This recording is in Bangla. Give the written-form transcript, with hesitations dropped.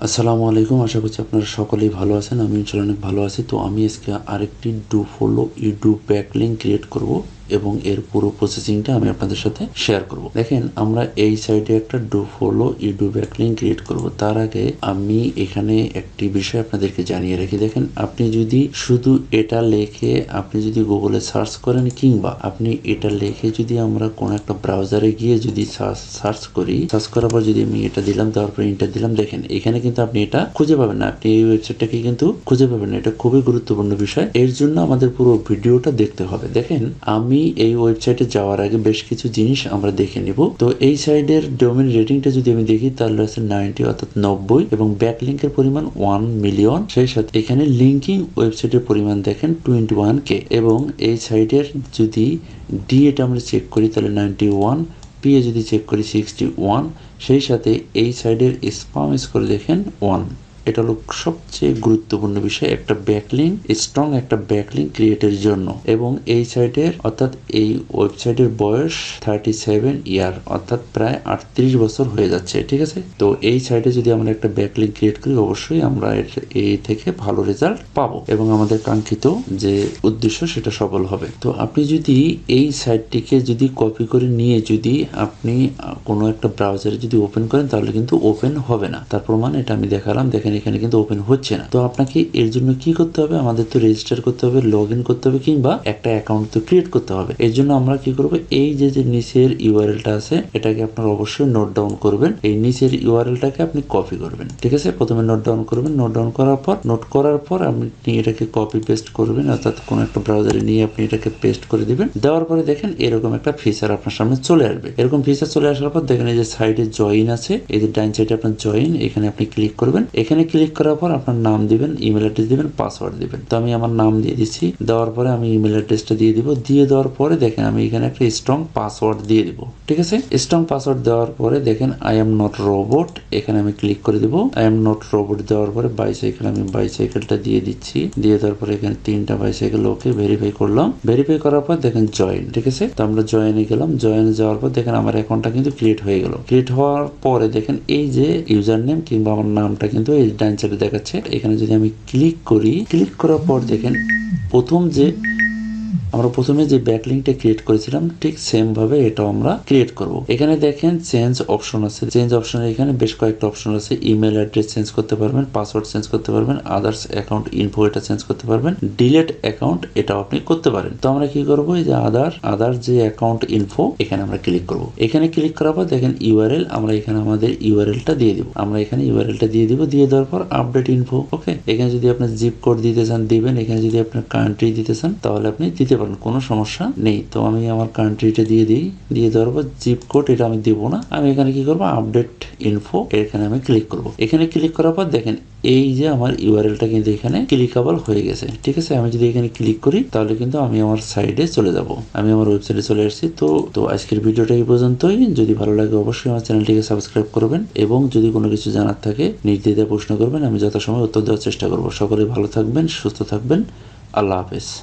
আসসালামু আলাইকুম। আশা করছি আপনারা সকলেই ভালো আছেন। আমি ইনশাআল্লাহ অনেক ভালো আছি। তো আমি আজকে আরেকটি do follow YouTube backlink create করব এবং এর পুরো প্রসেসিংটা আমি আপনাদের সাথে শেয়ার করব। দেখেন, আমরা এই সাইডে একটা do follow YouTube backlink create করব। তার আগে আমি এখানে একটি বিষয় আপনাদেরকে জানিয়ে রাখি। দেখেন, আপনি যদি শুধু এটা লেখে আপনি যদি গুগলে সার্চ করেন, কিংবা আপনি এটা লেখে যদি আমরা কোনো একটা ব্রাউজারে গিয়ে যদি সার্চ করার পর যদি আমি এটা দিলাম, তারপরে ইন্টার দিলাম, দেখেন এখানে কিন্তু আপনি এটা খুঁজে পাবেন না। আপনি এই ওয়েবসাইটটাকে কিন্তু খুঁজে পাবেন না। এটা খুবই গুরুত্বপূর্ণ বিষয়। এর জন্য আমাদের পুরো ভিডিওটা দেখতে হবে। দেখেন, আমি এই ওয়েবসাইটে যাওয়ার আগে বেশ কিছু জিনিস আমরা দেখে নিব। তো এই সাইডের ডোমেইন রেটিংটা যদি আমি দেখি, তাহলে আছে 90 অর্থাৎ 90 এবং ব্যাকলিংকের পরিমাণ 1 মিলিয়ন। সেই সাথে এখানে লিঙ্কিং ওয়েবসাইটের পরিমাণ দেখেন 21K এবং এই সাইডের যদি ডি এটা আমরা চেক করি তাহলে 91, পি এ যদি চেক করি 61, সেই সাথে এই সাইডের স্পাম স্কোর দেখেন 1। এটা হলো সবচেয়ে গুরুত্বপূর্ণ বিষয় একটা ব্যাকলিঙ্ক, স্ট্রং একটা ব্যাকলিঙ্ক ক্রিয়েটের জন্য। এবং এই সাইটের অর্থাৎ এই ওয়েবসাইটের বয়স 37 ইয়ার অর্থাৎ প্রায় 38 বছর হয়ে যাচ্ছে। ঠিক আছে, তো এই সাইটে যদি আমরা একটা ব্যাকলিঙ্ক ক্রিয়েট করি, অবশ্যই আমরা এই থেকে ভালো রেজাল্ট পাবো এবং আমাদের কাঙ্ক্ষিত যে উদ্দেশ্য সেটা সফল হবে। তো আপনি যদি এই সাইটটিকে যদি কপি করে নিয়ে যদি আপনি কোনো একটা ব্রাউজারে যদি ওপেন করেন, তাহলে কিন্তু ওপেন হবে না। তার প্রমাণ এটা আমি দেখালাম। দেখেন, এখানে কিন্তু ওপেন হচ্ছে না। তো আপনাকে এর জন্য কি করতে হবে? আমাদের তো রেজিস্টার করতে হবে, লগ ইন করতে হবে, কিংবা একটা অ্যাকাউন্ট তো ক্রিয়েট করতে হবে। এর জন্য আমরা কি করব, এই যে নিচের ইউআরএলটা আছে এটাকে আপনারা অবশ্যই নোট ডাউন করবেন। এই নিচের ইউআরএলটাকে আপনি কপি করবেন। ঠিক আছে, প্রথমে নোট ডাউন করবেন। নোট ডাউন করার পর আপনি এটাকে কপি পেস্ট করবেন, অর্থাৎ কোনো একটা ব্রাউজারে নিয়ে আপনি এটাকে পেস্ট করে দিবেন। দেওয়ার পরে দেখেন এরকম একটা ফিচার আপনার সামনে চলে আসবে। এরকম ফিচার চলে আসার পর দেখেন এই যে সাইডে জয়েন আছে, এই যে ডাইন সাইডে আপনার জয়েন, এখানে আপনি ক্লিক করবেন। এখানে ক্লিক করার পর আপনার নাম দিবেন, ইমেল অ্যাড্রেস দিবেন, পাসওয়ার্ড দিবেন। তো আমি আমার নাম দিয়ে দিচ্ছি। দেওয়ার পরে আমি ইমেল অ্যাড্রেসটা দিয়ে দিব। দিয়ে দেওয়ার পরে দেখেন আমি এখানে একটা স্ট্রং পাসওয়ার্ড দিয়ে দিব। ঠিক আছে, স্ট্রং পাসওয়ার্ড দেওয়ার পরে দেখেন আই এম নট রোবট, এখানে আমি ক্লিক করে দিব। আই এম নট রোবট দেওয়ার পরে বাইসাইকেল, আমি বাইসাইকেলটা দিয়ে দিচ্ছি। দিয়ে দেওয়ার পরে এখানে 3টা বাইসাইকেল ওকে ভেরিফাই করলাম। ভেরিফাই করার পর দেখেন জয়েন। ঠিক আছে, তো আমরা জয়েনে গেলাম। জয়েনে যাওয়ার পর দেখেন আমার অ্যাকাউন্টটা কিন্তু ক্রিয়েট হয়ে গেল। ক্রিয়েট হওয়ার পরে দেখেন এই যে ইউজার নেম কিংবা আমার নামটা কিন্তু এই ডান সাইডে দেখাচ্ছে। এখানে যদি আমি ক্লিক করি, ক্লিক করার পর দেখেন আমরা প্রথমে যে ব্যাকলিংকটা ক্রিয়েট করেছিলাম ঠিক সেম ভাবে এটাও আমরা ক্রিয়েট করব। এখানে দেখেন চেঞ্জ অপশন আছে। চেঞ্জ অপশনে এখানে বেশ কয়েকটা অপশন আছে। ইমেল অ্যাড্রেস চেঞ্জ করতে পারবেন, পাসওয়ার্ড চেঞ্জ করতে পারবেন, আদার্স অ্যাকাউন্ট ইনফো এটা চেঞ্জ করতে পারবেন, ডিলেট অ্যাকাউন্ট এটাও আপনি করতে পারেন। তো আমরা কি করব, এই যে আদার যে অ্যাকাউন্ট ইনফো এখানে আমরা ক্লিক করব। এখানে ক্লিক করার পর দেখেন ইউআরএল, আমরা এখানে আমাদের ইউআরএলটা দিয়ে দিব। আমরা এখানে ইউআরএলটা দিয়ে দিব। দিয়ে দেওয়ার পর আপডেট ইনফো। ওকে, এখানে যদি আপনার জিপ কোড দিতে চান দিবেন। এখানে যদি আপনার কান্ট্রি দিতে চান তাহলে আপনি দিতে পারেন, কোনো সমস্যা নেই। তো আমি আমার কান্ট্রিটা দিয়ে দিই। দিয়ে দেওয়ার পর জিপ কোড এটা আমি দিব না। আমি এখানে কি করবো, আপডেট ইনফো এখানে আমি ক্লিক করব। এখানে ক্লিক করার পর দেখেন এই যে আমার ইউআরএলটা কিন্তু এখানে ক্লিকেবল হয়ে গেছে। ঠিক আছে, আমি যদি এখানে ক্লিক করি তাহলে কিন্তু আমি আমার সাইডে চলে যাব। আমি আমার ওয়েবসাইটে চলে আসছি। তো আজকের ভিডিওটা এই পর্যন্তই। যদি ভালো লাগে অবশ্যই আমার চ্যানেলটিকে সাবস্ক্রাইব করবেন এবং যদি কোনো কিছু জানার থাকে নির্দ্বিধায় প্রশ্ন করবেন। আমি যথাসময় উত্তর দেওয়ার চেষ্টা করব। সকলে ভালো থাকবেন, সুস্থ থাকবেন। আল্লাহ হাফেজ।